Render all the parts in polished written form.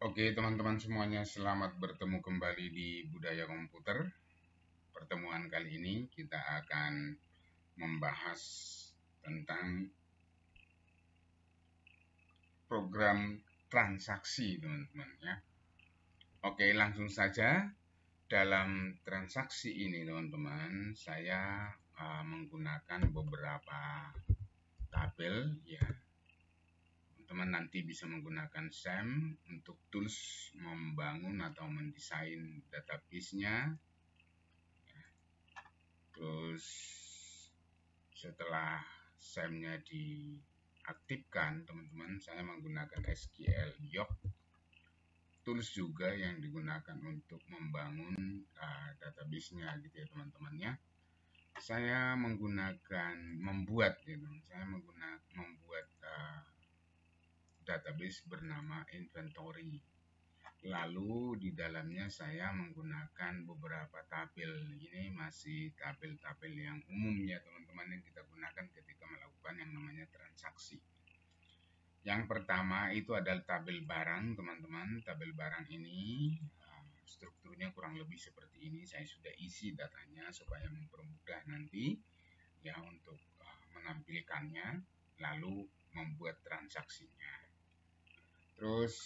Oke, teman-teman semuanya, selamat bertemu kembali di Budaya Komputer. Pertemuan kali ini kita akan membahas tentang program transaksi, teman-teman ya. Oke, langsung saja. Dalam transaksi ini, teman-teman, saya menggunakan beberapa tabel ya. Teman-teman nanti bisa menggunakan SAM untuk tools membangun atau mendesain database-nya. Terus setelah SAM-nya diaktifkan, teman-teman, saya menggunakan SQL Yoke. Tools juga yang digunakan untuk membangun database-nya gitu ya, teman-teman ya. Saya membuat database bernama inventory. Lalu di dalamnya saya menggunakan beberapa tabel. Ini masih tabel-tabel yang umum ya, teman-teman, yang kita gunakan ketika melakukan yang namanya transaksi. Yang pertama itu adalah tabel barang, teman-teman. Tabel barang ini strukturnya kurang lebih seperti ini. Saya sudah isi datanya supaya mempermudah nanti ya untuk menampilkannya, lalu membuat transaksinya. Terus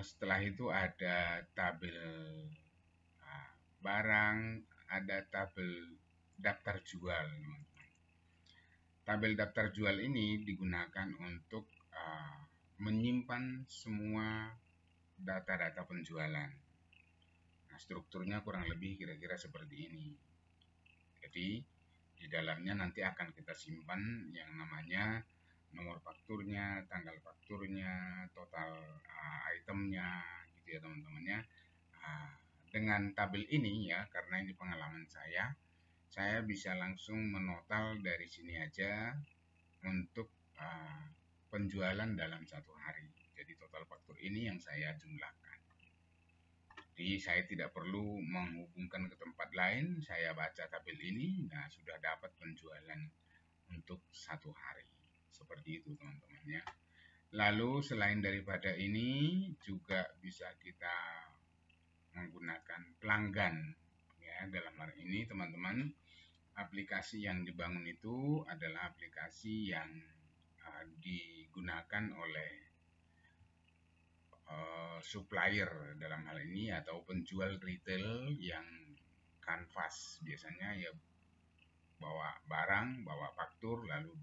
setelah itu ada tabel barang, ada tabel daftar jual, teman-teman. Tabel daftar jual ini digunakan untuk menyimpan semua data-data penjualan. Nah, strukturnya kurang lebih kira-kira seperti ini. Jadi di dalamnya nanti akan kita simpan yang namanya nomor fakturnya, tanggal fakturnya, total itemnya, gitu ya, teman-teman ya. Dengan tabel ini ya, karena ini pengalaman saya bisa langsung menotal dari sini aja untuk penjualan dalam satu hari. Jadi total faktur ini yang saya jumlahkan. Jadi saya tidak perlu menghubungkan ke tempat lain, saya baca tabel ini, nah sudah dapat penjualan untuk satu hari. Seperti itu, teman-teman ya. Lalu selain daripada ini juga bisa kita menggunakan pelanggan ya. Dalam hal ini, teman-teman, aplikasi yang dibangun itu adalah aplikasi yang digunakan oleh supplier dalam hal ini, atau penjual retail yang kanvas. Biasanya ya bawa barang, bawa faktur, lalu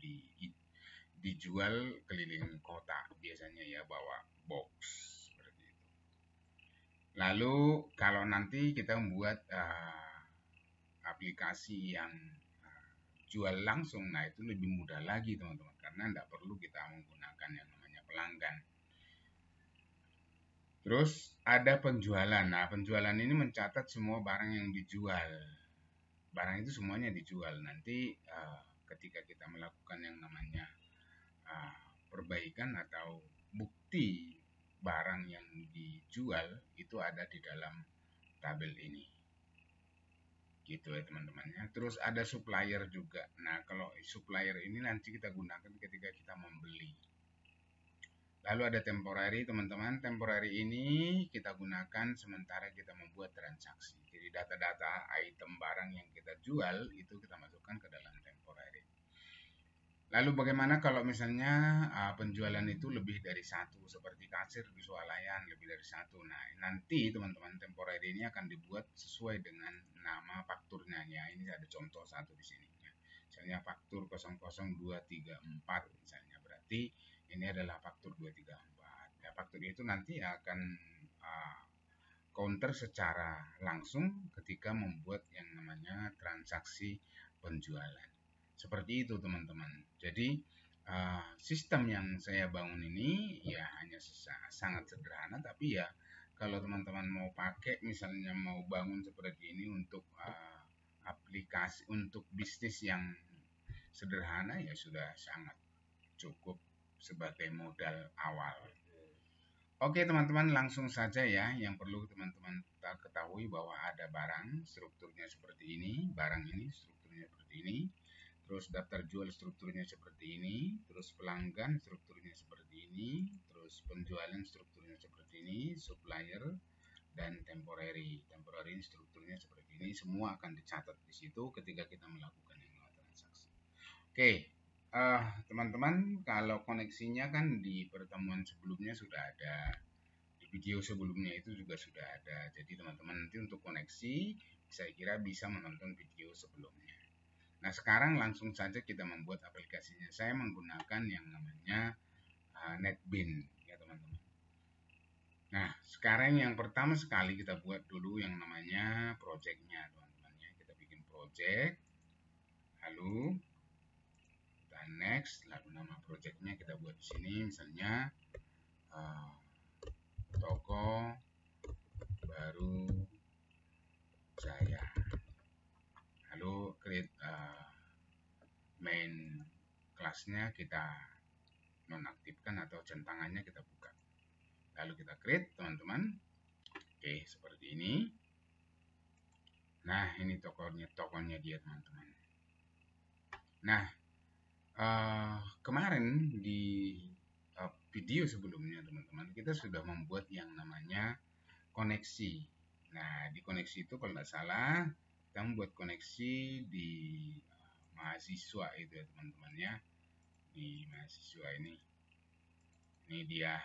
dijual keliling kota, biasanya ya bawa box seperti itu. Lalu kalau nanti kita membuat aplikasi yang jual langsung, nah itu lebih mudah lagi, teman-teman, karena tidak perlu kita menggunakan yang namanya pelanggan. Terus ada penjualan. Nah, penjualan ini mencatat semua barang yang dijual. Barang itu semuanya dijual. Nanti ketika kita melakukan yang namanya perbaikan atau bukti barang yang dijual, itu ada di dalam tabel ini. Gitu ya, teman-teman ya. Terus ada supplier juga. Nah, kalau supplier ini nanti kita gunakan ketika kita membeli. Lalu ada temporary, teman-teman. Temporary ini kita gunakan sementara kita membuat transaksi. Jadi data-data item barang yang kita jual itu kita masukkan ke dalam temporary. Lalu bagaimana kalau misalnya penjualan itu lebih dari satu, seperti kasir di swalayan lebih dari satu. Nah, nanti teman-teman, temporary ini akan dibuat sesuai dengan nama fakturnya ya. Ini ada contoh satu di sini ya. Misalnya faktur 00234 misalnya, berarti ini adalah faktur 234. Ya, faktur itu nanti akan counter secara langsung ketika membuat yang namanya transaksi penjualan. Seperti itu, teman-teman. Jadi sistem yang saya bangun ini ya hanya sangat sederhana, tapi ya kalau teman-teman mau pakai, misalnya mau bangun seperti ini untuk aplikasi untuk bisnis yang sederhana, ya sudah sangat cukup sebagai modal awal. Oke, teman-teman, langsung saja ya. Yang perlu teman-teman ketahui bahwa ada barang, strukturnya seperti ini, barang ini strukturnya seperti ini, terus daftar jual strukturnya seperti ini, terus pelanggan strukturnya seperti ini, terus penjualan strukturnya seperti ini, supplier dan temporary. Temporary strukturnya seperti ini, semua akan dicatat di situ ketika kita melakukan yang namanya transaksi. Oke, teman-teman, kalau koneksinya kan di pertemuan sebelumnya sudah ada, di video sebelumnya itu juga sudah ada. Jadi teman-teman nanti untuk koneksi, saya kira bisa menonton video sebelumnya. Nah, sekarang langsung saja kita membuat aplikasinya. Saya menggunakan yang namanya NetBeans, ya teman-teman. Nah, sekarang yang pertama sekali kita buat dulu yang namanya project-nya, teman-teman ya. Kita bikin project, lalu kita next, lalu nama project-nya kita buat di sini, misalnya toko baru Jaya. Lalu create main kelasnya kita nonaktifkan atau centangannya kita buka. Lalu kita create, teman-teman. Oke, seperti ini. Nah, ini tokonya dia, teman-teman. Nah, kemarin di video sebelumnya, teman-teman, kita sudah membuat yang namanya koneksi. Nah, di koneksi itu kalau nggak salah, kita membuat koneksi di mahasiswa itu ya, teman-teman ya. Di mahasiswa ini dia.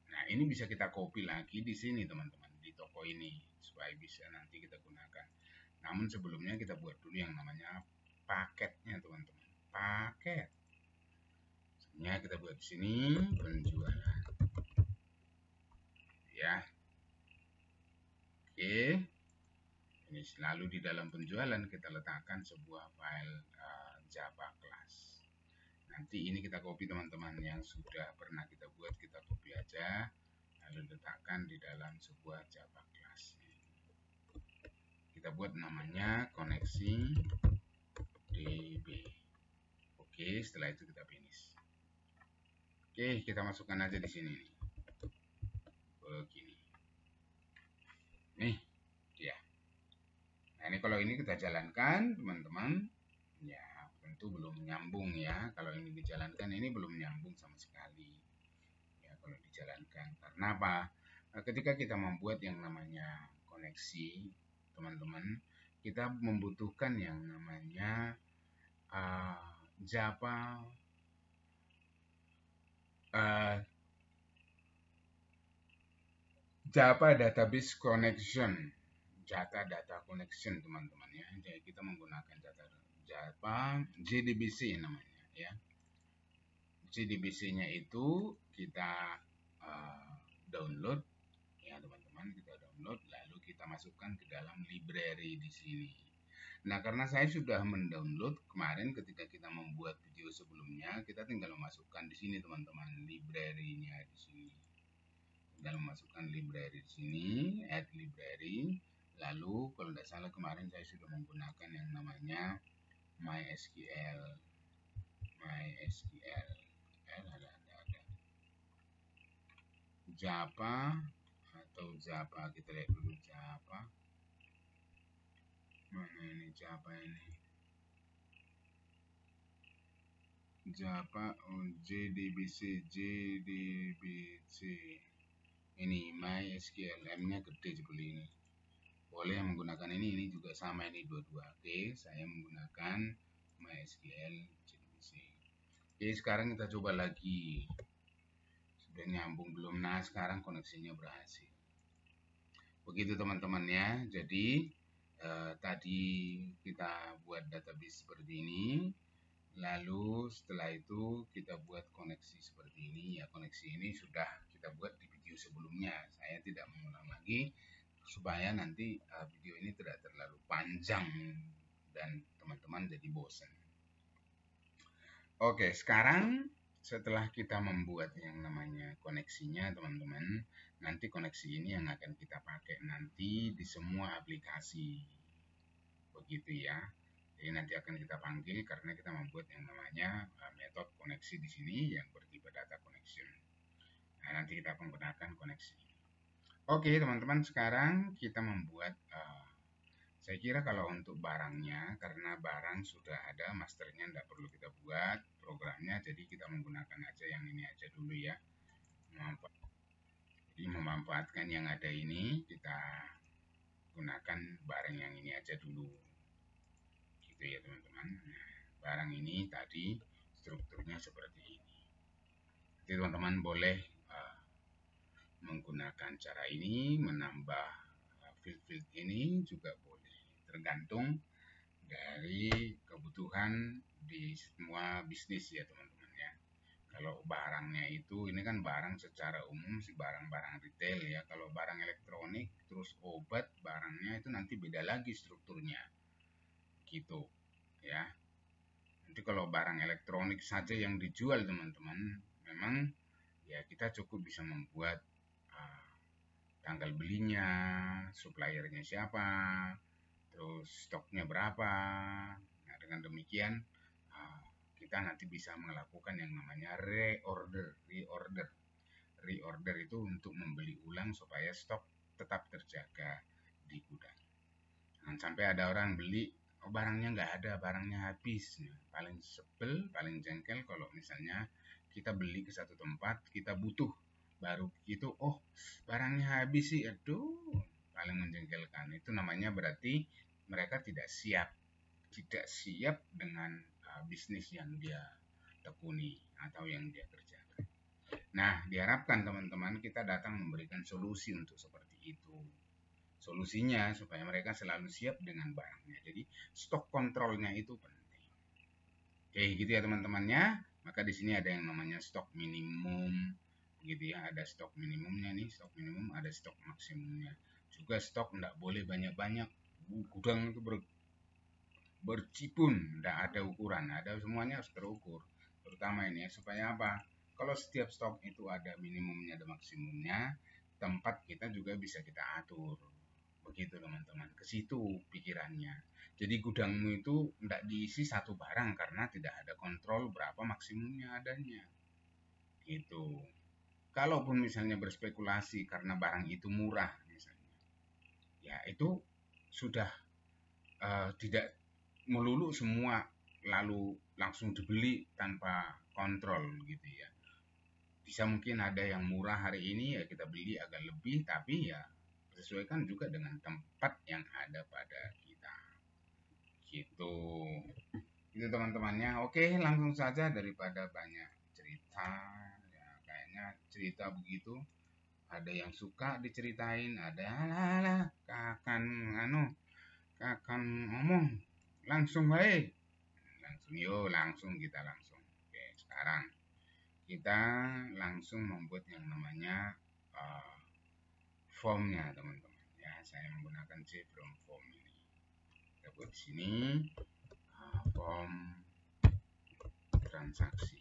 Nah, ini bisa kita copy lagi di sini, teman-teman, di toko ini supaya bisa nanti kita gunakan. Namun sebelumnya kita buat dulu yang namanya paketnya, teman-teman. Paket. Sebenarnya kita buat di sini penjualan. Ya. Oke. Ini selalu di dalam penjualan kita letakkan sebuah file Java class. Nanti ini kita copy, teman-teman, yang sudah pernah kita buat, kita copy aja lalu letakkan di dalam sebuah Java class. Kita buat namanya koneksi DB. Oke, setelah itu kita finish. Oke, kita masukkan aja di sini nih. Begini. Nih, dia. Nah, ini kalau ini kita jalankan, teman-teman. Ya, tentu belum nyambung ya. Kalau ini dijalankan, ini belum nyambung sama sekali. Ya, kalau dijalankan. Karena apa? Ketika kita membuat yang namanya koneksi, teman-teman, kita membutuhkan yang namanya Java database connection, data connection, teman-teman ya. Jadi kita menggunakan Java JDBC namanya ya. JDBC-nya itu kita download ya, teman-teman, kita download lalu kita masukkan ke dalam library di sini. Nah, karena saya sudah mendownload kemarin ketika kita membuat video sebelumnya, kita tinggal memasukkan di sini, teman-teman, library-nya di sini. Tinggal memasukkan library di sini, add library. Lalu kalau tidak salah kemarin saya sudah menggunakan yang namanya MySQL. Ada Java atau Java, kita lihat dulu Java. Mana ini Java ini? Java JDBC ini MySQL, M-nya gede seperti ini. Boleh yang menggunakan ini juga sama, ini dua-dua. Oke, saya menggunakan MySQL JDBC. Oke, sekarang kita coba lagi. Sudah nyambung belum? Nah, sekarang koneksinya berhasil. Begitu, teman-teman ya. Jadi tadi kita buat database seperti ini, lalu setelah itu kita buat koneksi seperti ini ya. Koneksi ini sudah kita buat di video sebelumnya, saya tidak mengulang lagi supaya nanti video ini tidak terlalu panjang dan teman-teman jadi bosan. Oke, sekarang setelah kita membuat yang namanya koneksinya, teman-teman, nanti koneksi ini yang akan kita pakai nanti di semua aplikasi, begitu ya. Jadi nanti akan kita panggil karena kita membuat yang namanya metode koneksi di sini yang bertipe data connection. Nah, nanti kita menggunakan koneksi. Oke, teman-teman, sekarang kita membuat saya kira kalau untuk barangnya, karena barang sudah ada, masternya tidak perlu kita buat programnya, jadi kita menggunakan aja yang ini aja dulu ya. memanfaatkan yang ada ini, kita gunakan barang yang ini aja dulu. Gitu ya teman-teman. Nah, barang ini tadi strukturnya seperti ini. Jadi teman-teman boleh menggunakan cara ini, menambah field ini juga boleh. Tergantung dari kebutuhan di semua bisnis ya teman-teman ya. Kalau barangnya itu, ini kan barang secara umum sih, barang-barang retail ya. Kalau barang elektronik, terus obat, barangnya itu nanti beda lagi strukturnya. Gitu ya. Nanti kalau barang elektronik saja yang dijual teman-teman, memang ya kita cukup bisa membuat tanggal belinya, suppliernya siapa, terus stoknya berapa. Nah, dengan demikian kita nanti bisa melakukan yang namanya reorder itu untuk membeli ulang supaya stok tetap terjaga di gudang. Jangan sampai ada orang beli, oh barangnya nggak ada, barangnya habis. Nah, paling sebel, paling jengkel kalau misalnya kita beli ke satu tempat, kita butuh, baru gitu, oh barangnya habis sih, aduh, paling menjengkelkan. Itu namanya berarti mereka tidak siap dengan bisnis yang dia tekuni atau yang dia kerjakan. Nah, diharapkan teman-teman kita datang memberikan solusi untuk seperti itu. Solusinya supaya mereka selalu siap dengan barangnya. Jadi stok kontrolnya itu penting. Oke, gitu ya teman-temannya. Maka di sini ada yang namanya stok minimum, gitu ya. Ada stok minimumnya nih, stok minimum, ada stok maksimumnya. Juga stok enggak boleh banyak-banyak. Gudang itu bercipun, enggak ada ukuran, ada semuanya harus terukur. Terutama ini ya, supaya apa? Kalau setiap stok itu ada minimumnya, ada maksimumnya, tempat kita juga bisa kita atur. Begitu teman-teman, ke situ pikirannya. Jadi gudangmu itu tidak diisi satu barang karena tidak ada kontrol berapa maksimumnya adanya. Gitu. Kalaupun misalnya berspekulasi karena barang itu murah misalnya, ya itu sudah tidak melulu semua lalu langsung dibeli tanpa kontrol gitu ya. Bisa mungkin ada yang murah hari ini ya kita beli agak lebih, tapi ya sesuaikan juga dengan tempat yang ada pada kita. Gitu. Itu teman-temannya. Oke, langsung saja daripada banyak cerita. Ya, kayaknya cerita begitu. Ada yang suka diceritain, ada alah, kakan ngomong langsung baik. Langsung kita langsung. Oke, sekarang kita langsung membuat yang namanya formnya teman-teman ya. Saya menggunakan from form ini. Kita buat di sini form transaksi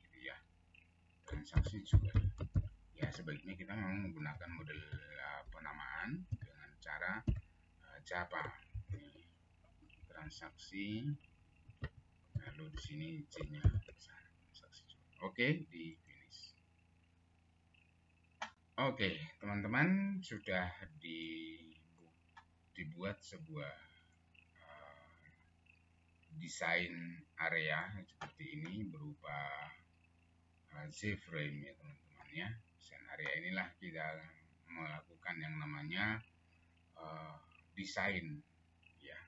gitu ya. Transaksi juga ya, sebaiknya kita memang menggunakan model penamaan dengan cara Java. Transaksi, lalu di sini C-nya transaksi juga. Oke, di finish. Oke, teman-teman, sudah dibuat sebuah desain area seperti ini berupa Z-frame ya teman-teman ya. Desain area inilah kita melakukan yang namanya desain ya,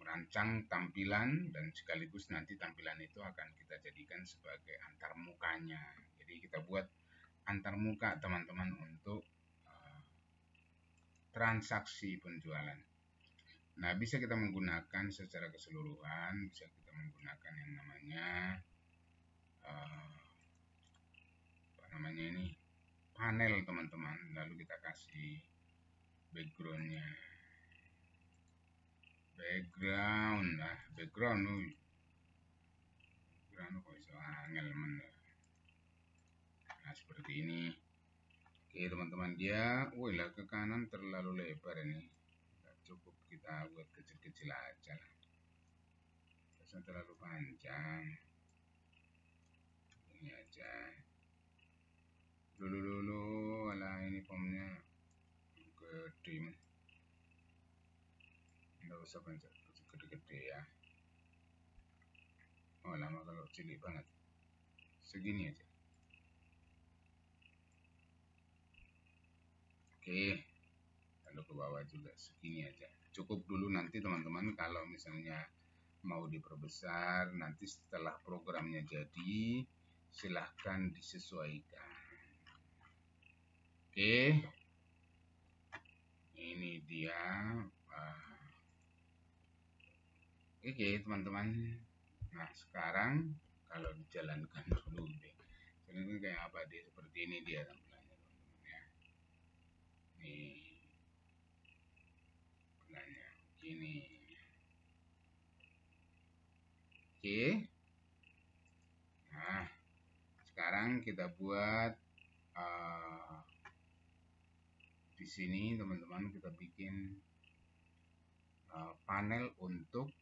merancang tampilan, dan sekaligus nanti tampilan itu akan kita jadikan sebagai antarmukanya. Jadi kita buat antarmuka teman-teman untuk transaksi penjualan. Nah, bisa kita menggunakan secara keseluruhan, bisa kita menggunakan yang namanya ini panel teman-teman, lalu kita kasih background kok bisa angel men. Nah, seperti ini. Oke teman-teman, dia lah ke kanan terlalu lebar ini, cukup kita buat kecil-kecil aja lah, bisa terlalu panjang, ini aja dulu alah, ini formnya gede man, nggak usah pencet gede-gede ya. Oh lama kalau cilik banget, segini aja. Oke, lalu ke bawah juga segini aja. Cukup dulu, nanti teman-teman kalau misalnya mau diperbesar nanti setelah programnya jadi silahkan disesuaikan. Oke, ini dia. Oke teman-teman, nah sekarang kalau dijalankan dulu deh, ini kayak apa deh, seperti ini dia tampilannya teman-teman ya. Nih tampilannya begini. Oke, nah sekarang kita buat di sini teman-teman, kita bikin panel untuk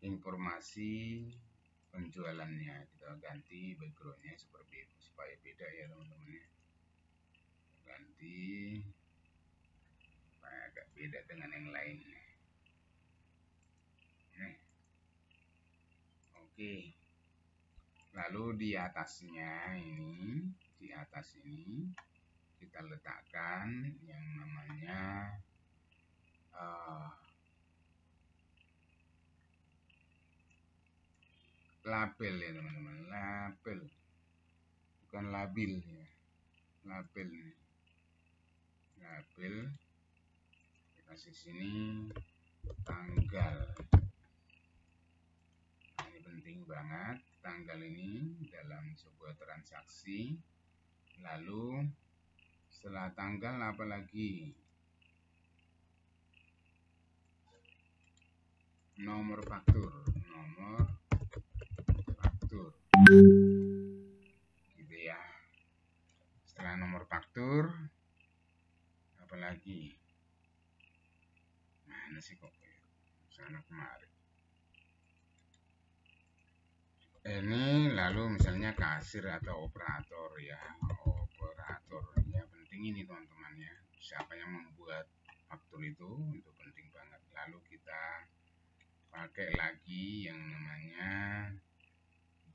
informasi penjualannya. Kita ganti backgroundnya seperti itu supaya beda ya teman-teman ya. Ganti supaya agak beda dengan yang lainnya. Oke, lalu di atasnya ini, di atas ini kita letakkan yang namanya label ya teman-teman, label bukan labil ya, label nih, label kasih sini tanggal. Nah, ini penting banget tanggal ini dalam sebuah transaksi. Lalu setelah tanggal apa lagi? Nomor faktur, gitu ya. Setelah nomor faktur apa lagi? Mana sih kok sana kemari? Ini lalu misalnya kasir atau operator ya, operatornya penting ini teman-teman ya. Siapa yang membuat faktur itu penting banget. Lalu kita pakai lagi yang namanya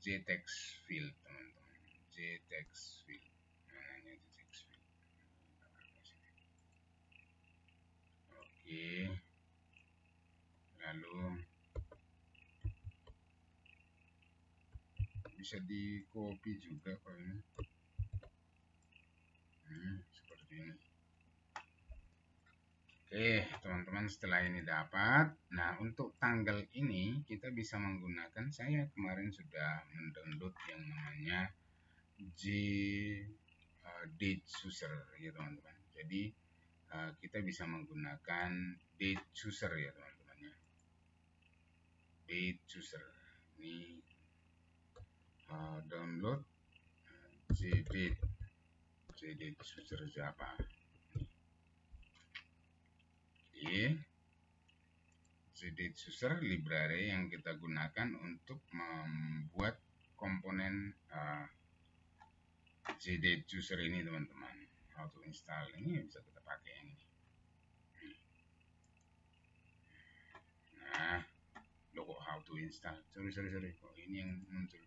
JTEX field teman-teman, JTEX field. Namanya JTEX field. Oke, lalu bisa di copy juga kalau ini. Seperti ini. Oke teman-teman, setelah ini dapat, nah untuk tanggal ini kita bisa menggunakan, saya kemarin sudah mendownload yang namanya date chooser ya teman-teman. Jadi kita bisa menggunakan date chooser ya teman-teman ya. Date chooser ini download JDate chooser Java. JDate chooser library yang kita gunakan untuk membuat komponen JDate chooser ini teman-teman. How to install ini bisa kita pakai ini. Nah, logo how to install. Sorry. Kok ini yang muncul?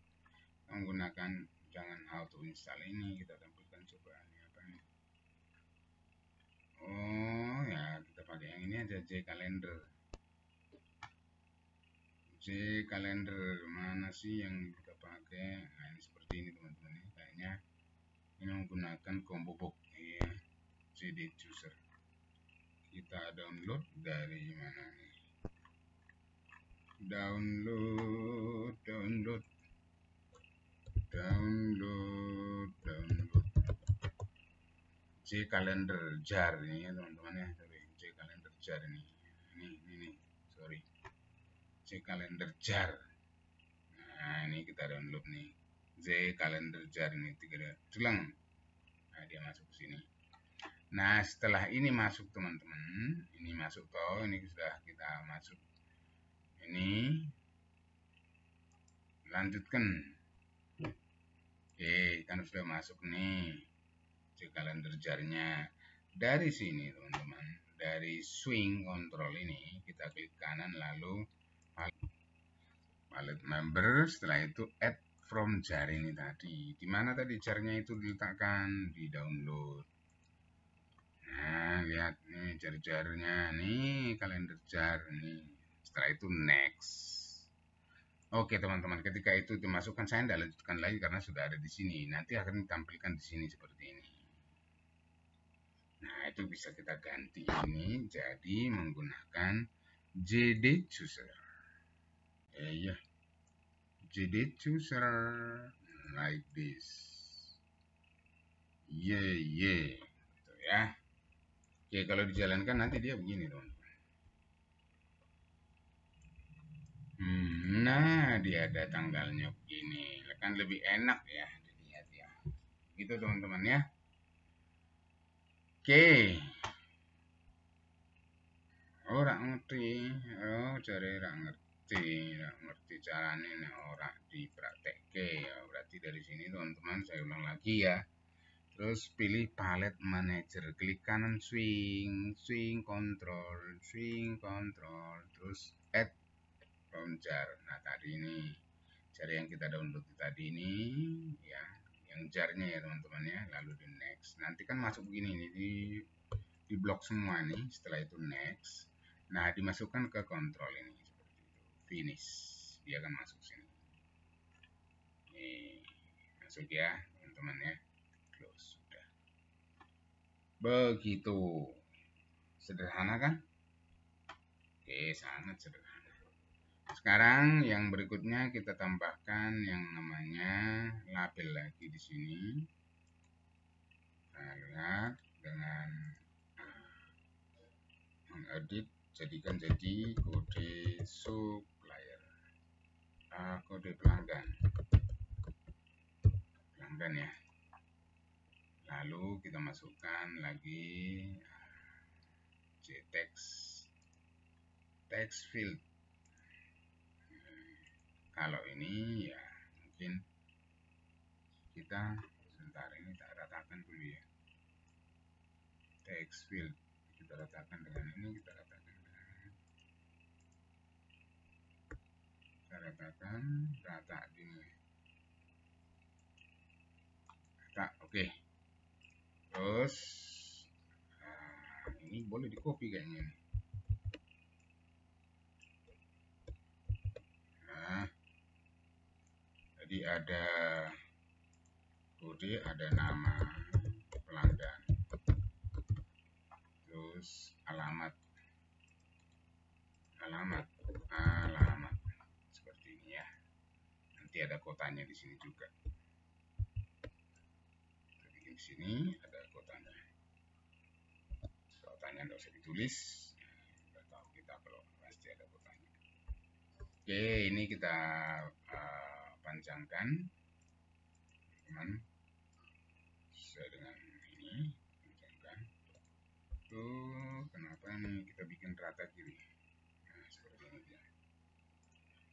Menggunakan jangan how to install ini, kita tampilkan coba ini apa nih? Oh ya, kita pakai yang ini aja, J-Calendar. Mana sih yang kita pakai? Nah, ini seperti ini teman-teman ya. Kayaknya ini menggunakan combo box ya, JDate chooser. Kita download dari mana nih? Download J-Calendar jar nih teman-teman ya. J-Calendar jar ini. Sorry. J-Calendar jar. Nah, ini kita download nih. J-Calendar jar ini 3 tulang. Nah, dia masuk ke sini. Nah, setelah ini masuk teman-teman, ini masuk toh, ini sudah kita masuk. Ini lanjutkan. Oke, kan sudah masuk nih J-Calendar jarnya. Dari sini teman-teman, dari swing control ini kita klik kanan lalu palette member, setelah itu add from jar ini tadi. Di mana tadi jarnya itu diletakkan? Di download. Nah, lihat nih jar-jarnya nih, kalender jar nih. Setelah itu next. Oke teman-teman, ketika itu dimasukkan, saya tidak lanjutkan lagi karena sudah ada di sini. Nanti akan ditampilkan di sini seperti ini. Nah, itu bisa kita ganti ini jadi menggunakan JD Chooser. Ya, JD Chooser like this. Gitu ya. Oke, kalau dijalankan nanti dia begini, teman-teman. Nah, dia ada tanggalnya begini. Kan lebih enak ya dilihat ya. Gitu teman-teman ya. Oke. Ora ngerti. Oh, cari ora ngerti caranya nih ora dipraktekke ya. Berarti dari sini teman-teman saya ulang lagi ya. Terus pilih palette manager, klik kanan swing control, terus add from jar. Nah, tadi ini jar yang kita download tadi ini ya, yang jarnya ya teman-teman ya. Lalu di next. Nanti kan masuk begini nih di blok semua nih. Setelah itu next. Nah, dimasukkan ke kontrol ini seperti itu. Finish. Dia akan masuk sini. Nih, masuk ya, teman-teman ya. Close sudah. Begitu. Sederhana kan? Oke, sangat sederhana. Sekarang yang berikutnya kita tambahkan yang namanya label lagi di sini. Kita lihat dengan mengedit, jadikan jadi kode supplier, kode pelanggan ya. Lalu kita masukkan lagi text field. Kalau ini ya mungkin kita sebentar ini tak ratakan dulu ya. Text field kita ratakan dengan ini, kita ratakan rata ini. Oke. Terus ini boleh di copy kayaknya. Nah, jadi ada kode, ada nama pelanggan, terus alamat seperti ini ya. Nanti ada kotanya di sini juga. Jadi di sini ada kotanya nggak usah ditulis, udah tahu kita kalau pasti ada kotanya. Oke, ini kita panjangkan teman, sesuai dengan ini, panjangkan. Tuh, kenapa nih kita bikin rata kiri? Nah, seperti ini ya.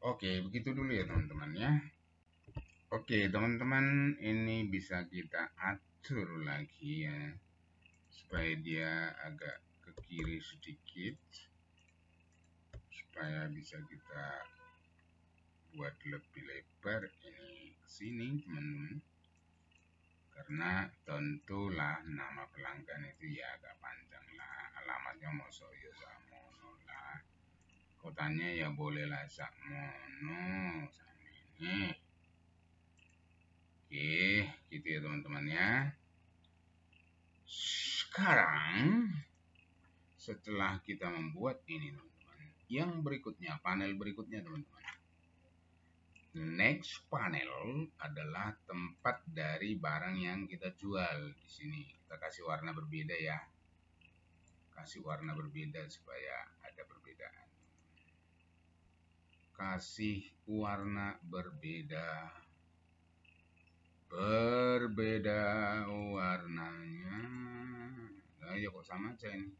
Oke, begitu dulu ya teman-teman ya. Oke, teman-teman, ini bisa kita atur lagi ya, supaya dia agak ke kiri sedikit, supaya bisa kita buat lebih lebar ini ke sini teman-teman, karena tentulah nama pelanggan itu ya agak panjang lah, alamatnya mau soyo samono lah, kotanya ya boleh lah sakmono sama ini. Oke, gitu ya teman-teman ya. Sekarang setelah kita membuat ini teman-teman, yang berikutnya, panel berikutnya teman-teman, next panel adalah tempat dari barang yang kita jual. Di sini kita kasih warna berbeda ya, kasih warna berbeda supaya ada perbedaan, kasih warna berbeda warnanya. Nah, ya kok sama aja ini.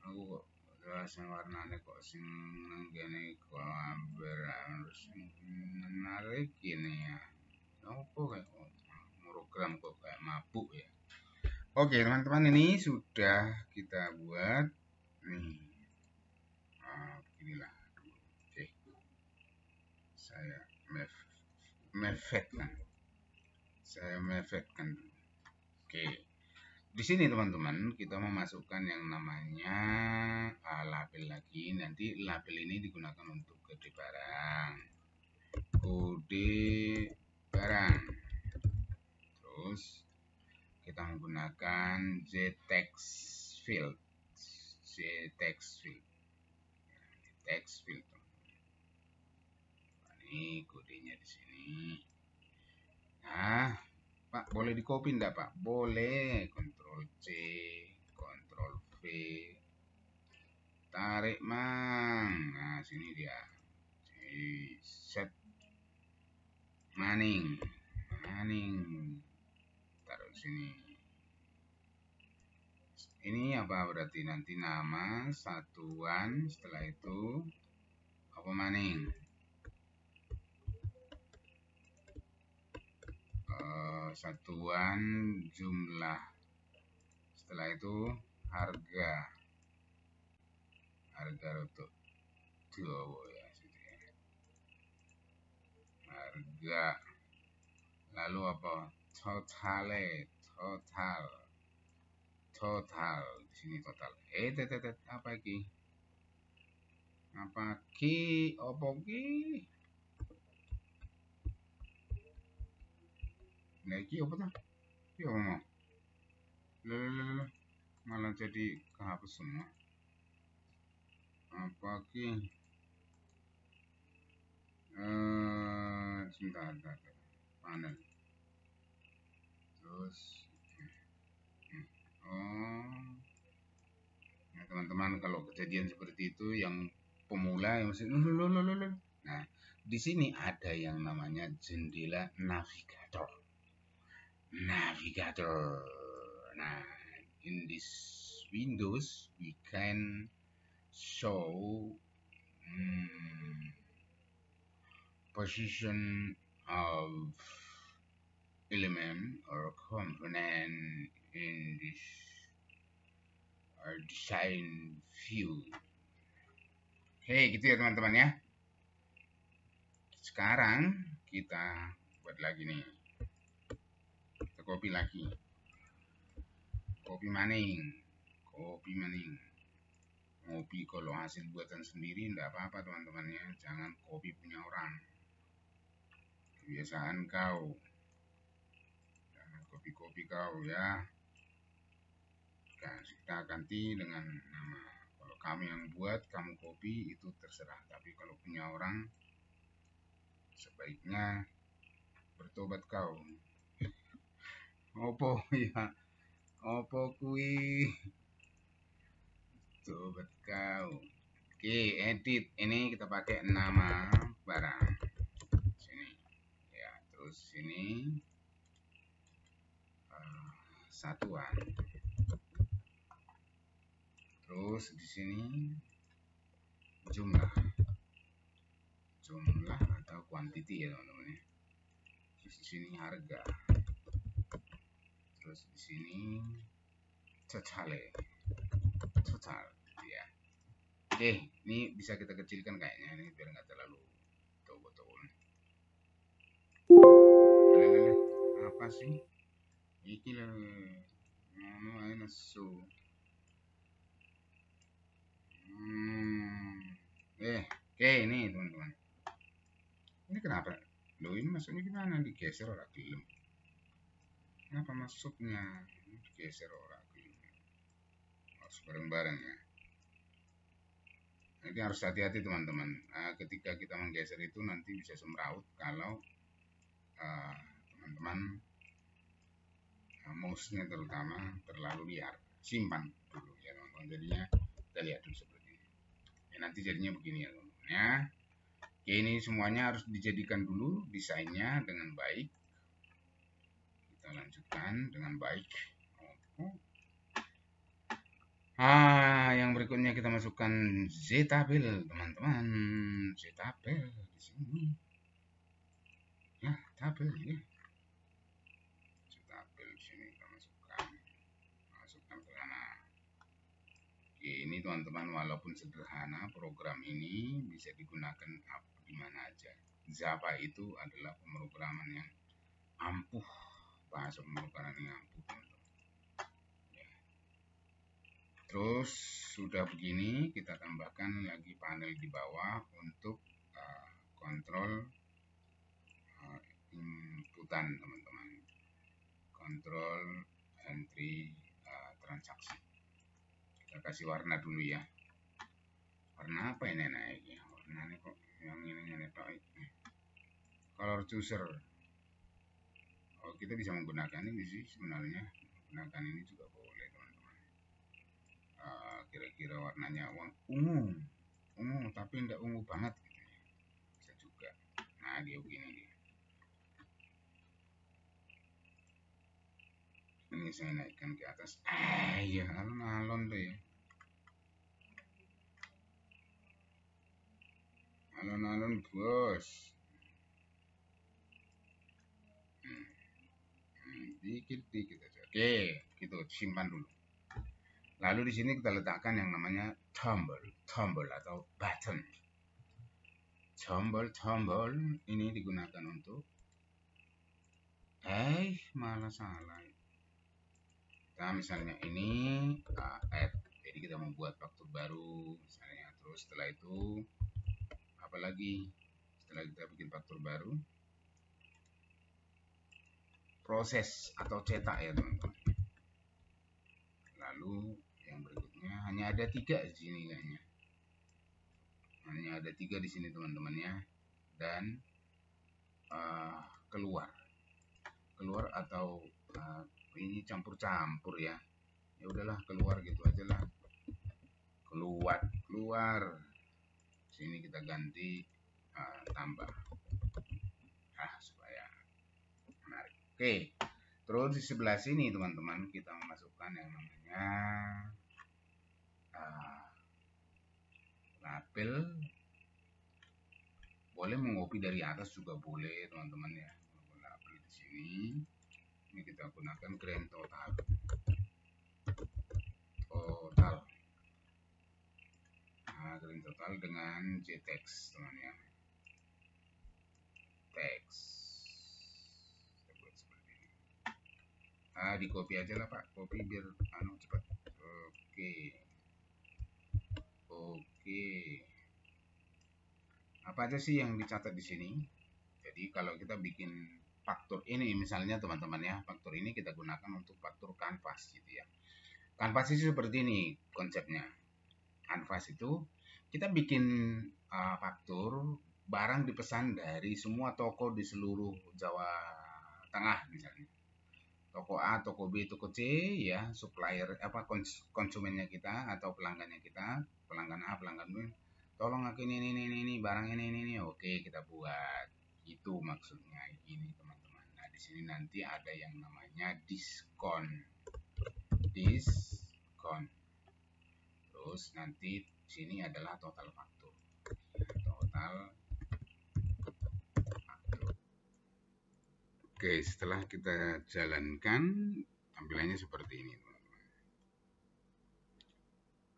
Aku kok rasanya warnanya kok sing nenggene kok harus menarik ini ya. Apa kayak program kok kayak mabuk ya. Oke teman-teman, ini sudah kita buat nih. Beginilah. Oke. Saya mevetkan. Saya mevetkan. Oke. Di sini teman-teman kita memasukkan yang namanya label lagi. Nanti label ini digunakan untuk kode barang. Kode barang. Terus kita menggunakan z-text field. Z-text field. Text field. Ini kodenya di sini. Nah, Pak, boleh di copy enggak, Pak? Boleh. Ctrl C, Ctrl V. Tarik, Mang. Nah, sini dia. Set maning. Taruh sini. Ini apa berarti? Nanti nama, satuan, setelah itu apa maning? Satuan, jumlah, setelah itu harga untuk ya, harga, lalu apa? Total di sini total. Apa ki? Apa ki? Niki apa tuh? Ya ngomong. Malah jadi kehapus semua. Apa ki? Sebentar. Panel. Terus nah, teman-teman kalau kejadian seperti itu yang pemula yang masih nah, di sini ada yang namanya jendela navigator. Nah, in this Windows we can show position of element or component in this design view. Oke, gitu ya teman-teman ya. Sekarang kita buat lagi nih. Kita copy lagi. Copy maning. Ngopi kalau hasil buatan sendiri enggak apa-apa teman-teman ya. Jangan copy punya orang. Kebiasaan kau. Jangan copy kau ya. Kita ganti dengan nama. Kalau kami yang buat, kamu copy itu terserah. Tapi kalau punya orang, sebaiknya bertobat kau. Opo ya? Opo kui? Tobat kau. Oke, edit. Ini kita pakai nama barang. Sini. Ya, terus sini satuan. Terus di sini jumlah atau quantity ya teman-teman ya. Terus di sini harga. Terus di sini total ya. Oke, ini bisa kita kecilkan kayaknya ini biar nggak terlalu tebal. Apa sih? Iki lah. Nesu. Oke, ini teman-teman. Ini kenapa? Loh, ini masuknya gimana? Digeser orang gelem. Kenapa masuknya? Digeser orang gelem. Harus bareng-bareng ya. Jadi harus hati-hati teman-teman. Ketika kita menggeser itu nanti bisa semraut kalau teman-teman mouse-nya terutama terlalu liar. Simpan dulu ya teman-teman. Jadinya kita lihat dulu seperti ini. Ya, nanti jadinya begini ya teman-teman ya. Oke, ini semuanya harus dijadikan dulu desainnya dengan baik. Kita lanjutkan dengan baik. Yang berikutnya kita masukkan z-tabel teman-teman. Z-tabel di sini. Ya, tabel ya. Z-tabel di sini kita masukkan ke sana. Oke, ini teman-teman, walaupun sederhana, program ini bisa digunakan di mana aja. Java itu adalah pemrograman yang ampuh, bahasa pemrograman yang ampuh, teman-teman. Ya. Terus sudah begini, kita tambahkan lagi panel di bawah untuk kontrol inputan, teman-teman. Kontrol entry transaksi. Kita kasih warna dulu ya. Warna apa ini naik ya? Warnanya kok yang ini netok. Color chooser. Oh, kita bisa menggunakan ini sih sebenarnya. Menggunakan ini juga boleh, teman-teman. Kira-kira warnanya ungu. Ungu tapi tidak ungu banget gitu ya. Bisa juga. Nah, dia begini dia. Ini saya naikkan ke atas. Ya, alon-alon tuh ya. Alon-alon bos. Dikit-dikit aja. Oke, gitu simpan dulu. Lalu di sini kita letakkan yang namanya tombol atau button. Tombol ini digunakan untuk malah salah. Kita misalnya ini add, jadi kita membuat faktur baru misalnya. Terus setelah itu apalagi setelah kita bikin faktur baru, proses atau cetak ya teman-teman. Lalu yang berikutnya hanya ada 3 di sini kayaknya. Hanya ada 3 di sini teman-teman ya. Dan keluar atau ini campur-campur ya. Ya udahlah, keluar gitu aja lah. Keluar. Sini kita ganti tambah. Supaya menarik. Oke. Terus di sebelah sini teman-teman kita memasukkan yang namanya label. Boleh mengopi dari atas juga boleh teman-teman ya. Label di sini. Ini kita gunakan grand total. Grand total dengan JText teman ya. Text. Kita buat seperti ini. Di copy aja lah Pak, copy biar cepat. Oke. Apa aja sih yang dicatat di sini? Jadi kalau kita bikin faktur ini misalnya teman-teman ya, faktur ini kita gunakan untuk faktur kanvas gitu ya. Kanvas itu seperti ini konsepnya. Kanvas itu kita bikin faktur barang dipesan dari semua toko di seluruh Jawa Tengah misalnya. Toko A, toko B, toko C ya, supplier konsumennya kita atau pelanggannya kita, pelanggan A, pelanggan B. Tolong aku ini barang ini. Oke, kita buat. Itu maksudnya ini teman-teman. Nah, di sini nanti ada yang namanya diskon. Terus nanti sini adalah total faktur. Oke, setelah kita jalankan tampilannya seperti ini, teman-teman.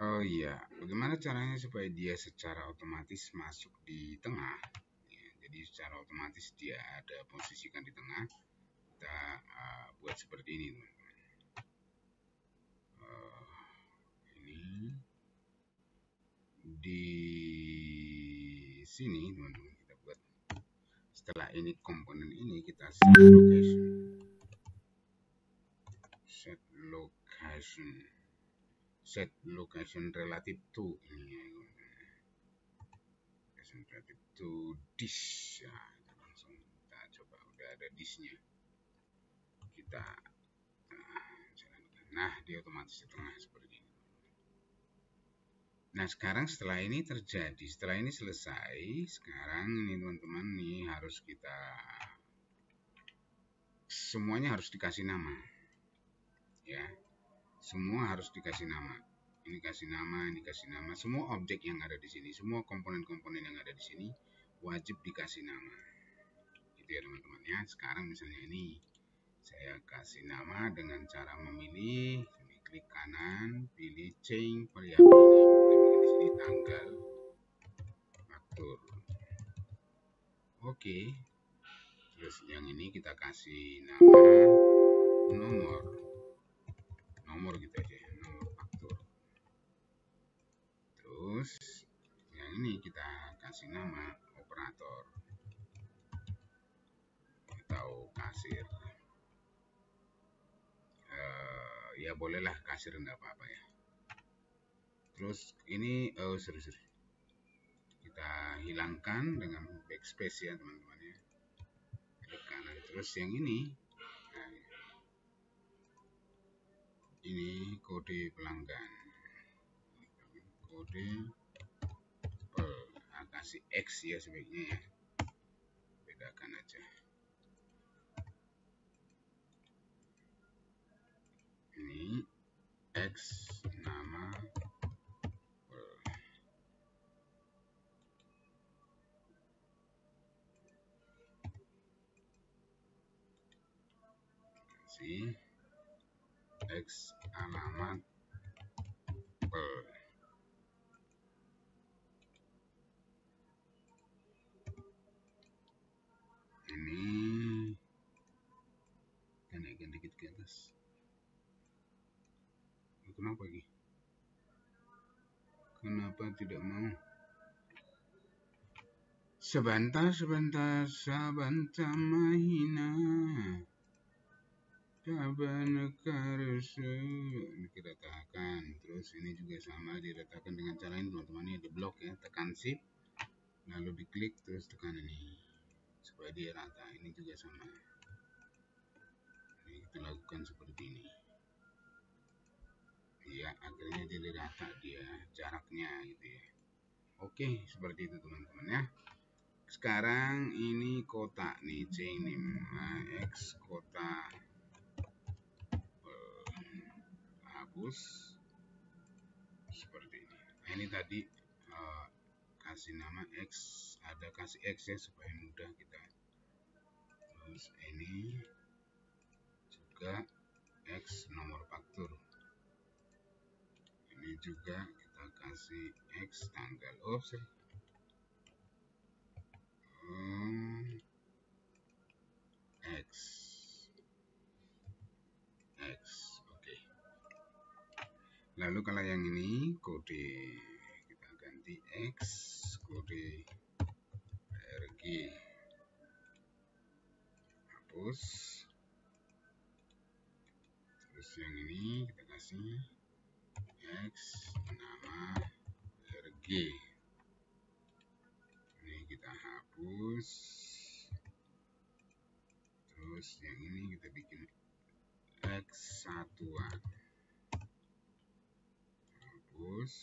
Oh iya, bagaimana caranya supaya dia secara otomatis masuk di tengah? Ya, jadi secara otomatis dia ada posisikan di tengah. Kita buat seperti ini, teman-teman. Ini di sini, teman-teman, kita buat. Setelah ini komponen ini kita set location relative to ini relative to disk ya. Langsung kita coba, udah ada disknya, kita jalankan. Nah, dia otomatis di tengah seperti ini. Nah, sekarang setelah ini terjadi, setelah ini selesai, sekarang ini teman-teman nih harus kita semuanya harus dikasih nama ya, semua harus dikasih nama. Ini kasih nama, ini kasih nama. Semua objek yang ada di sini, semua komponen-komponen yang ada di sini wajib dikasih nama. Itu ya teman-teman ya. Sekarang misalnya ini saya kasih nama dengan cara memilih, ini klik kanan, pilih change variable name. Kita bikin di sini tanggal faktur. Oke. Terus yang ini kita kasih nama nomor gitu aja, nomor faktur. Terus yang ini kita kasih nama operator atau kasir. Ya bolehlah kasir, enggak apa-apa ya. Terus ini sorry, kita hilangkan dengan backspace ya teman-teman ya. Klik kanan. Terus yang ini, nah, ini kode pelanggan, kode kasih X ya sebaiknya ya, bedakan aja. Ini X nama kasih X alamat ini kita naikkan dikit ke atas. Kenapa lagi? Kenapa tidak mau? Sebentar mahina. Diratakan. Terus ini juga sama, diratakan dengan cara ini teman-teman. Ini di blok ya, tekan shift lalu diklik terus tekan ini supaya dia rata. Ini juga sama, ini kita lakukan seperti ini ya, akhirnya jadi rata dia jaraknya gitu ya. Oke, seperti itu teman-teman ya. Sekarang ini kotak nih, change name X kotak hapus seperti ini. Nah, ini tadi kasih nama X, ada kasih X ya supaya mudah kita. Terus ini juga X nomor faktur, ini juga kita kasih X tanggal X. Oke. Lalu kalau yang ini kode kita ganti X kode RG hapus. Terus yang ini kita kasih X nama RG, ini kita hapus. Terus yang ini kita bikin X satuan, hapus.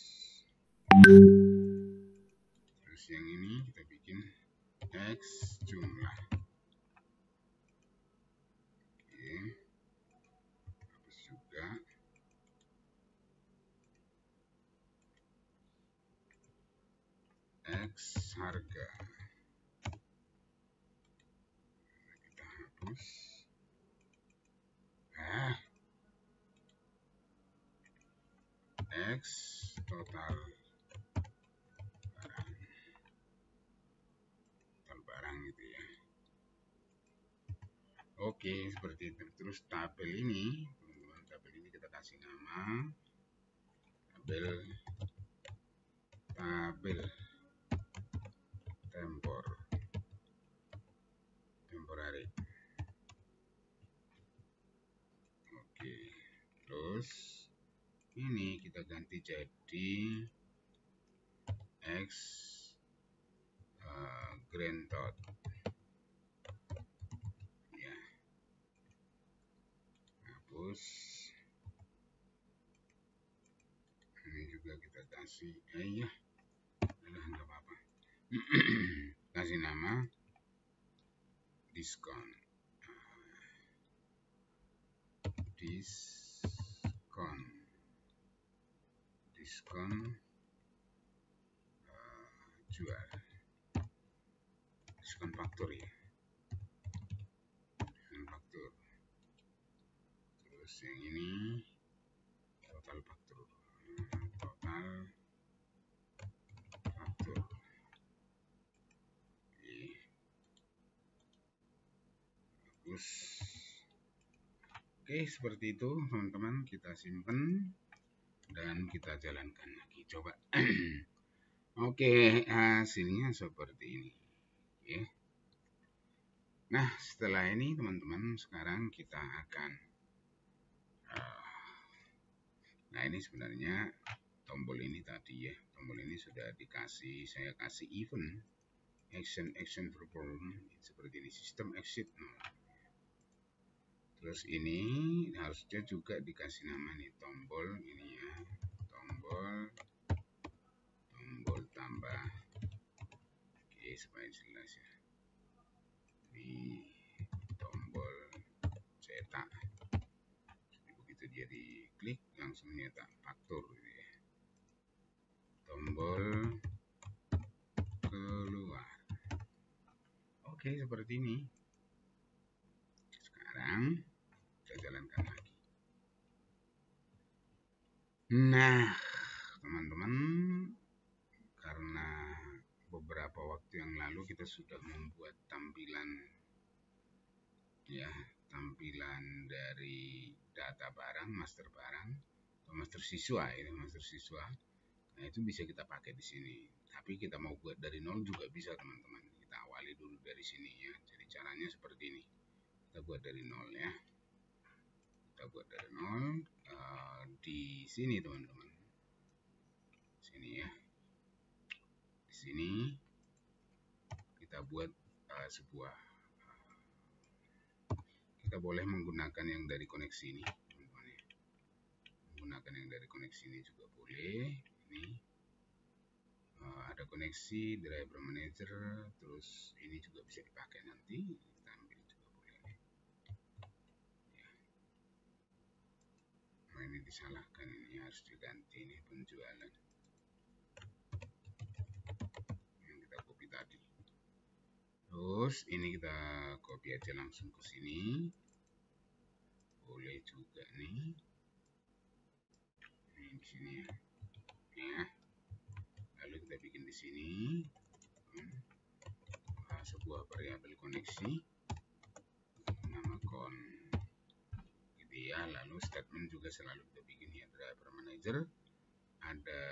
Terus yang ini kita bikin X jumlah, oke, hapus juga. X harga kita hapus. X total barang gitu ya. Oke, seperti itu. Terus tabel ini teman-teman, tabel ini kita kasih nama tabel temporary. Oke, terus ini kita ganti jadi X grand tot ya, hapus. Ini juga kita kasih ya, nggak apa-apa. Kasih nama diskon jual, diskon faktur ya, diskon faktur. Terus yang ini total faktur. Total faktur. Bagus. Oke, seperti itu teman-teman, kita simpan dan kita jalankan lagi. Coba. Oke, hasilnya seperti ini. Oke. Nah, setelah ini teman-teman, sekarang kita akan nah ini sebenarnya tombol ini tadi ya. Tombol ini sudah dikasih, saya kasih event action perform seperti ini, sistem exit. Terus ini harusnya juga dikasih nama nih, tombol ini ya, tombol tambah. Oke, supaya jelas ya. Ini tombol cetak. Begitu dia diklik langsung nyetak faktur gitu ya. Tombol keluar. Oke, seperti ini. Sekarang kita jalankan lagi. Nah, teman-teman, karena beberapa waktu yang lalu kita sudah membuat tampilan ya, tampilan dari data barang, master barang atau master siswa ya, master siswa. Nah, itu bisa kita pakai di sini. Tapi kita mau buat dari nol juga bisa, teman-teman. Kita awali dulu dari sini ya. Jadi caranya seperti ini. Kita buat dari nol ya. Kita buat dari nol di sini, teman-teman. Sini ya. Di sini kita buat sebuah, kita boleh menggunakan yang dari koneksi ini, teman-teman ya. Menggunakan yang dari koneksi ini juga boleh. Ini ada koneksi driver manager, terus ini juga bisa dipakai nanti, kita ambil juga boleh ya. Nah, ini disalahkan, ini harus diganti, ini penjualan yang kita copy tadi. Terus ini kita copy aja langsung ke sini, boleh juga nih. Ini di sini ya. Ya. Lalu kita bikin di sini sebuah variabel koneksi, nama kon gitu ya. Lalu statement juga selalu kita bikin ya, driver manager, ada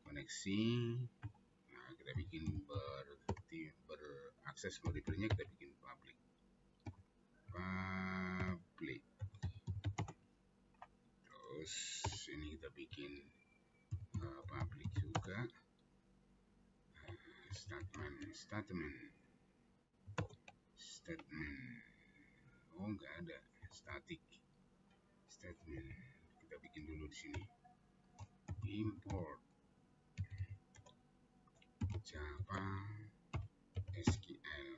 koneksi. Nah, kita bikin berakses modifier-nya kita bikin public. Terus ini kita bikin public juga. Statement. Oh, enggak ada static statement. Kita bikin dulu di sini. Import Java SQL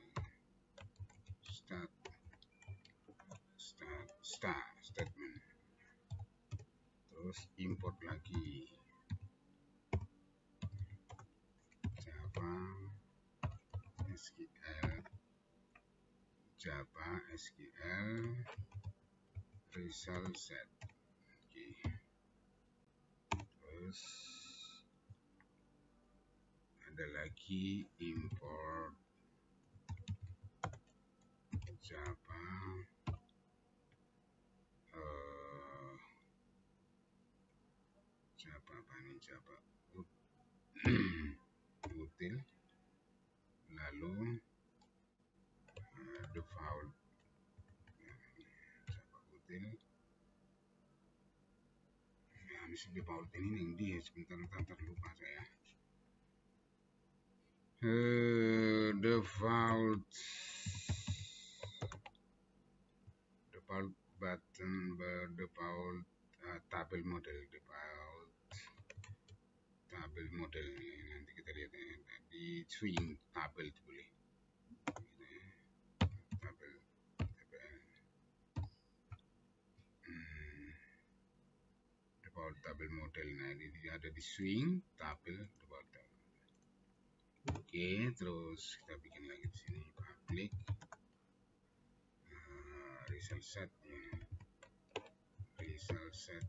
statement. Terus import lagi Java SQL result set. Oke. Terus ada lagi import Java Java util, lalu default Java util. Ya, mesti default ini yang dia sebentar lupa saya. Default button, default tabel model, nanti kita lihat ya, di swing tabel boleh, tabel default tabel model. Nah, ini ada di swing tabel default tabel. Oke, terus kita bikin lagi di sini public result set ya. cell set,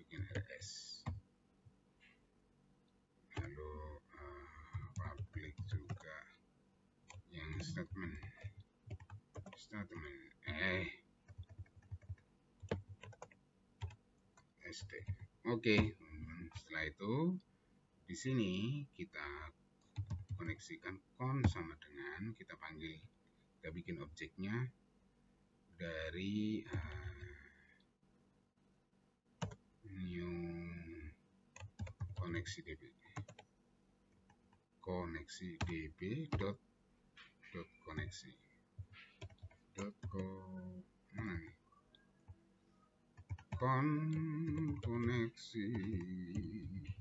bikin rs, lalu public juga yang statement st. Oke, setelah itu di sini kita koneksikan con sama dengan kita bikin objeknya dari new koneksi db dot koneksi mana nih, koneksi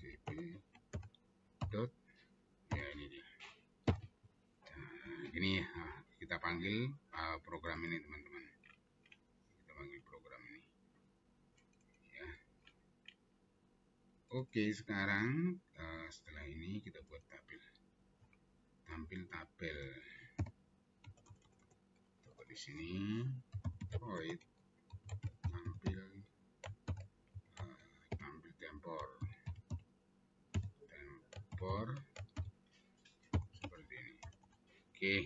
db dot, ya ini dia. Ini kita panggil program ini teman-teman, kita panggil program ini ya. Oke, sekarang setelah ini kita buat tabel coba di sini void tampil tempor seperti ini. Oke,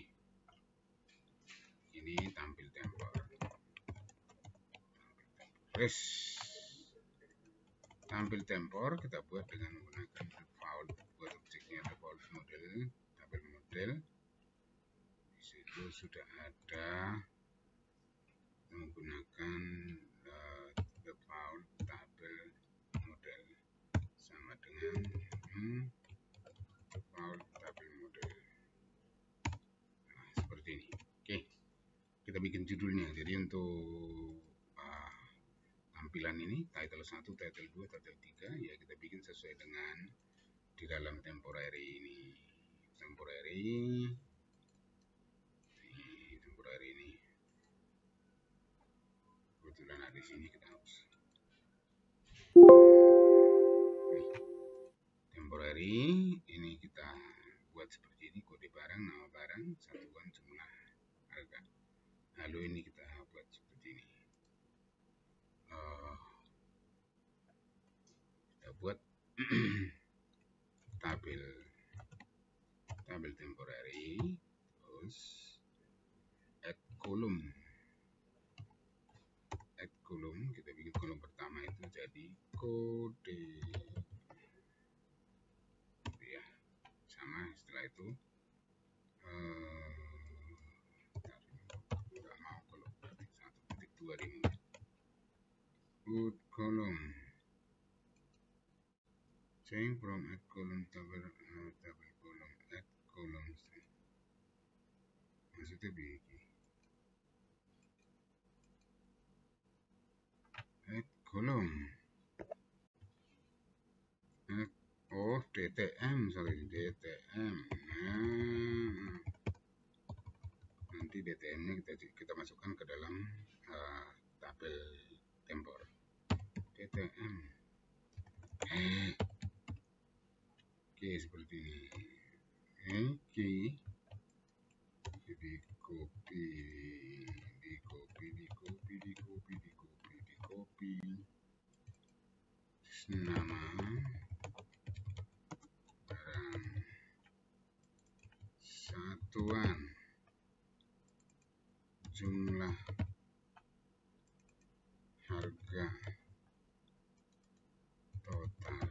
ini tampil tempor. Tampil tempor kita buat dengan menggunakan default, buat objeknya default model, tabel model. Di situ sudah ada menggunakan default tabel model sama dengan default tabel model. Nah, seperti ini. Oke, kita bikin judulnya. Jadi untuk tampilan ini title 1, title 2, title 3 ya kita bikin sesuai dengan di dalam temporary ini. Temporary ini kebetulan ada di sini, kita hapus. Temporary ini kita buat seperti ini, kode barang, nama barang, satuan jumlah harga. Lalu ini kita buat seperti ini. Kita buat tabel temporary, terus add column, kita bikin kolom pertama itu jadi kode ya, sama. Setelah itu nggak mau kalau 1.2 remove good column, change from add column tabel column, add columns, maksudnya begini, add column, DTM, nanti DTM nya kita masukkan ke dalam tabel tempor DTM. Oke, seperti ini. Oke, di copy, nama barang, satuan jumlah harga total.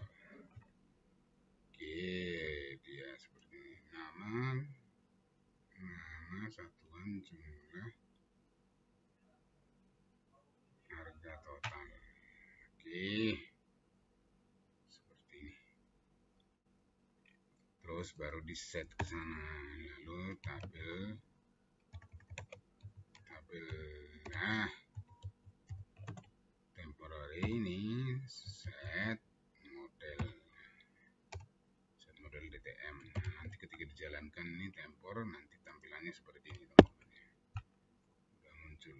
Oke, dia seperti ini. Nama satuan jumlah harga total. Oke, seperti ini. Terus baru di set ke sana. Lalu tabel temporary ini set model DTM. Nanti ketika dijalankan ini tempor, nanti tampilannya seperti ini teman-teman. Udah muncul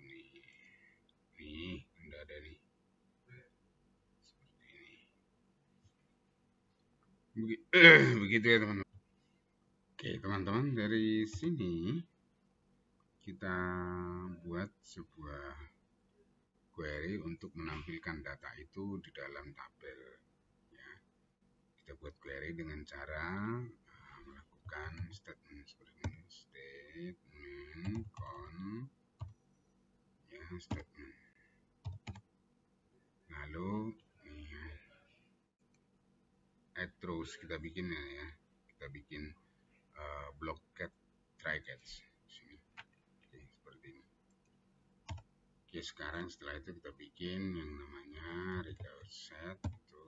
nih, udah ada nih seperti ini. Begitu ya teman-teman. Oke teman-teman, dari sini kita buat sebuah query untuk menampilkan data itu di dalam tabel. Ya, kita buat query dengan cara melakukan statement seperti ini, statement con, ya, statement. Lalu ya, add rows kita bikin ya, kita bikin block cat, try catch. Oke, seperti ini. Oke, sekarang setelah itu kita bikin yang namanya record set itu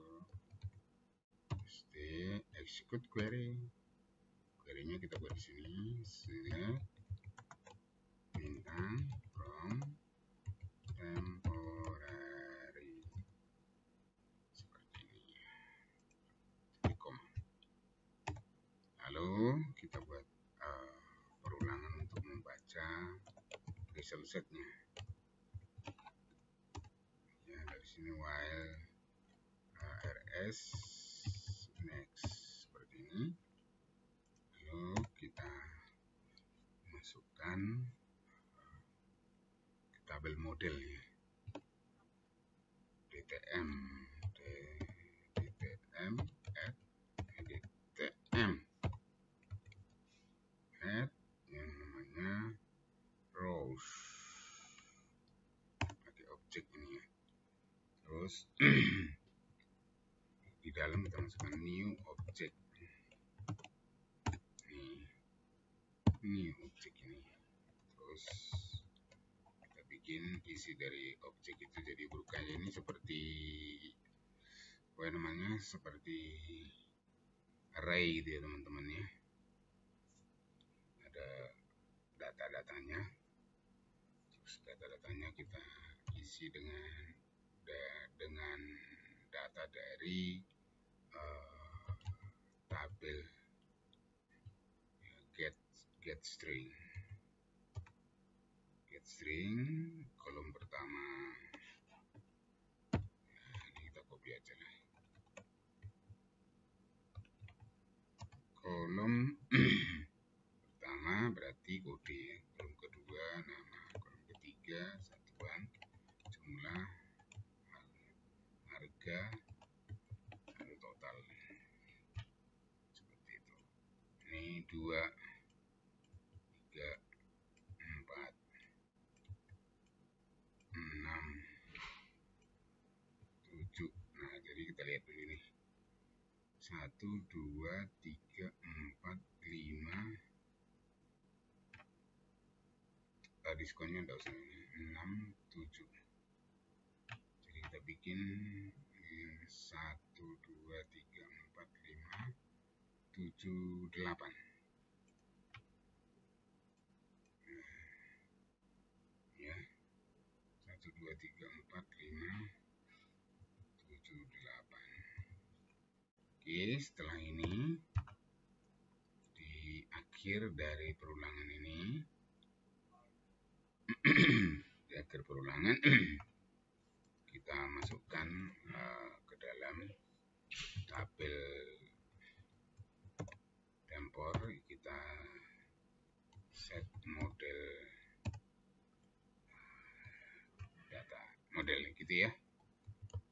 execute query. Query-nya kita buat di sini, select bintang from temporary seperti ini. Lalu kita buat perulangan untuk membaca result setnya. Ya, dari sini while rs next seperti ini. Lalu kita masukkan ke tabel model ya, DTM add yang namanya rows, pakai objek ini ya. Terus di dalam kita masukkan new object. New object ini. Terus kita bikin isi dari objek itu jadi bukannya ini seperti apa namanya, seperti array gitu ya teman-teman ya. Ada data-datanya. Terus data-datanya kita isi dengan data dari tabel get string kolom pertama. Nah, ini kita copy aja lah. Kolom pertama berarti kode, kolom kedua nama, kolom ketiga satuan, jumlah, harga, lalu total. Seperti itu. Ini 2, 3, 4, 6, 7. Nah, jadi kita lihat dulu nih. 1, 2, 3, 4, 5. Diskonnya enggak usah, 6, 7. Jadi kita bikin 1, 2, 3, 4, 5, 7, 8. Ya, 1, 2, 3, 4, 5, 7, 8. Oke, setelah ini di akhir dari perulangan ini di akhir perulangan kita masukkan ke dalam tabel tempor, kita set model data model gitu ya.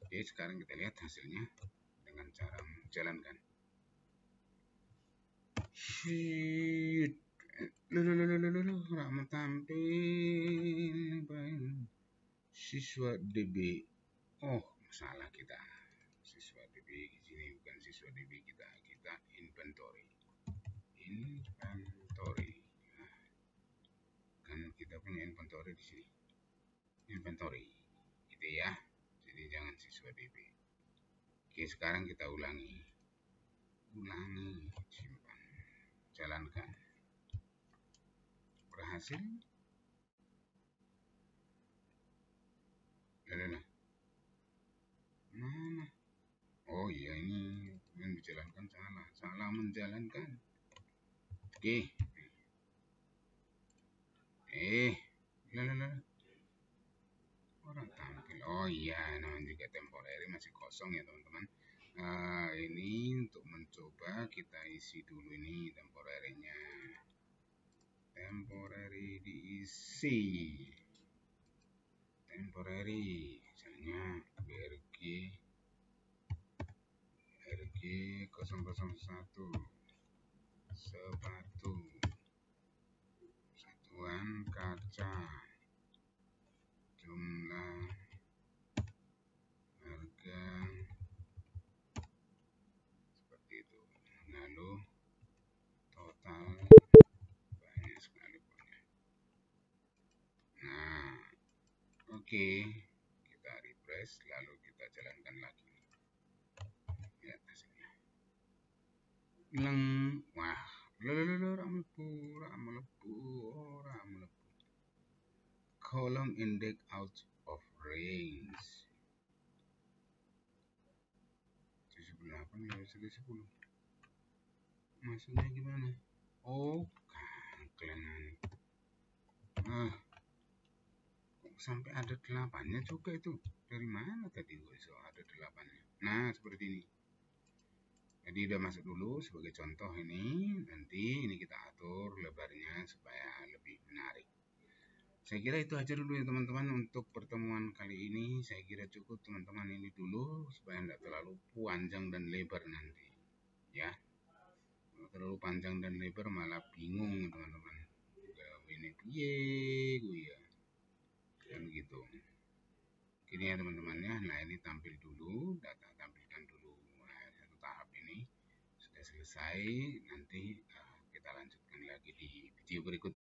Oke, sekarang kita lihat hasilnya dengan cara menjalankan. Shit, Rahmat tampil siswa DB. Oh, salah kita. Siswa DB sini bukan siswa DB kita inventory. Nah, kan kita punya inventory di sini. Inventory, gitu ya. Jadi jangan siswa DB. Oke, sekarang kita ulangi, simpan, jalankan. Berhasil. Mana? Oh iya, ini yang dijalankan salah menjalankan. Oke. Orang tampil. Oh iya, namanya juga temporary masih kosong ya teman-teman. Ini untuk mencoba kita isi dulu ini temporary-nya. Temporary diisi. temporary, misalnya BRG 001 sepatu, satuan kaca, jumlah, harga, seperti itu. Lalu total banyak sekali pokoknya. Nah, oke, kita refresh lalu kita jalankan lagi. Lihat hasilnya. Wah, ora mlebu. Column index out of range. 78 ya 10. Maksudnya gimana? Oh, kangklengan. Kok sampai ada 8-nya juga itu? Dari mana tadi gue so ada 8-nya? Nah, seperti ini. Jadi udah masuk dulu sebagai contoh ini. Nanti ini kita atur lebarnya supaya lebih menarik. Saya kira itu aja dulu ya teman-teman untuk pertemuan kali ini. Saya kira cukup teman-teman ini dulu supaya tidak terlalu panjang dan lebar nanti. Ya, kalau terlalu panjang dan lebar malah bingung teman-teman. Ini piye gue ya. Dan gitu. Gini ya teman-temannya. Nah ini tampil dulu, data tampilkan dulu. Nah, satu tahap ini sudah selesai. Nanti kita lanjutkan lagi di video berikutnya.